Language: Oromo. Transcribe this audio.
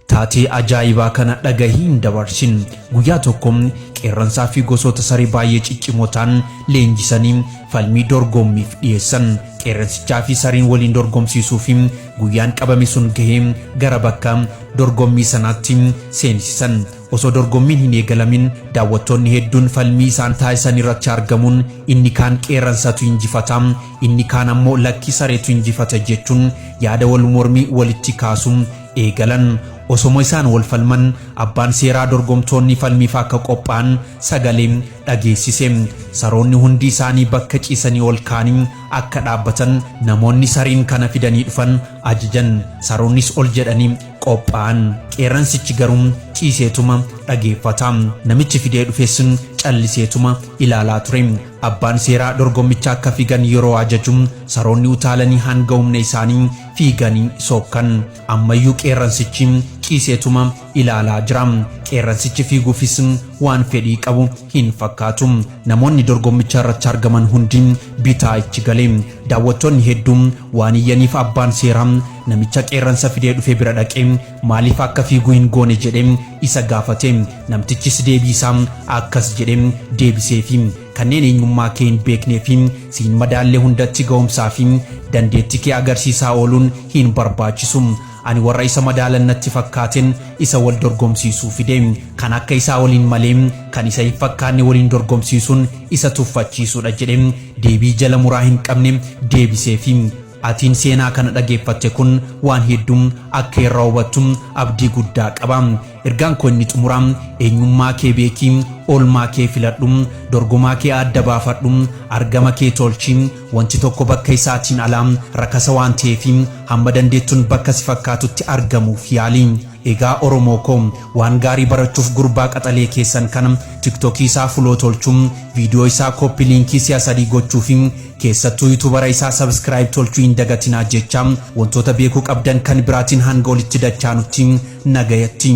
Taatee ajaa'ibaa kana dhagahiin dabarsin guyyaa tokko qeerransaa fi gosoota saree baay'ee ciccimootaan leenjisanii falmii dorgommiif dhiyeessan. Qeerransichaa fi sariin waliin dorgomsiisuuf guyyaan qabame sun gahee gara bakka dorgommii sanaatti seensisan. Osoo dorgommiin hin eegalamin daawwattoonni hedduun falmii isaan taasisan irratti argamuun inni kaan qeerransatu injifata, inni kaan ammoo lakkii sareetu injifata jechuun yaada wal mormii walitti kaasuun eegalan. Osoo isaan wal falman abbaan seeraa dorgomtoonni falmiif akka qophaa'an sagalee dhageessise. Saroonni hundi isaanii bakka ciisanii ol kaanii akka dhaabbatan namoonni sariin kana fidanii dhufan ajajan. Saroonnis ol jedhanii qophaa'an. Qeerransichi garuu ciiseetuma dhageeffata. Namichi fidee dhufes calliseetuma ilaalaa ture. Abbaan seeraa dorgommicha akka fiigan yeroo ajaju saroonni utaalanii hanga humna isaanii fiiganii sookkan. Ammayyuu qeerransichi ciiseetuma ilaalaa jira. Qeerransichi fiiguufis waan fedhii qabu hin fakkaatu. Namoonni dorgommicha irratti argaman hundi bitaa ichi galee. Daawwattoonni hedduun waan iyyaniif abbaan seeraa namicha qeerransa fidee dhufe bira dhaqee maaliif akka fiiguu hin goone jedhee isa gaafate. Namtichis deebii isaa akkas jedhee deebiseefi kanneen eenyummaa kee hin beeknee fi siin madaallee hundatti ga'umsaa fi dandeettii kee agarsiisaa ooluun hin barbaachisu. Ani warra isa madaalan natti fakkaateen isa wal dorgomsiisuu fide. Kan akka isaa waliin malee kan isa hin fakkaanne waliin dorgomsiisuun isa tuffachiisuudha jedhee deebii jala muraa hin qabne deebiseefi. Atiin seenaa kana dhageeffatte kun waan hedduu akka irraa hubattu abdii guddaa qaba. Ergaan koo inni xumuraa eenyummaa kee beekii, oolmaa kee filadhu, dorgomaa kee adda baafadhu, argama kee tolchi. Wanti tokko bakka isaatiin alaa rakasa waan ta'eef hamma dandeettuun bakka si fakkaatutti argamuuf yaali. Egaa Oromoo koo waan gaarii barachuuf gurbaa qaxalee keessan kana TikTok isaa fuloo tolchuun viidiyoo isaa copy linkii si'a sadii gochuuf keessattuu YouTuber isaa subscribe tolchuu hin dagatinaa jecha wantoota beekuu qabdan kan biraatiin hanga olitti dachaanutti nagayatti.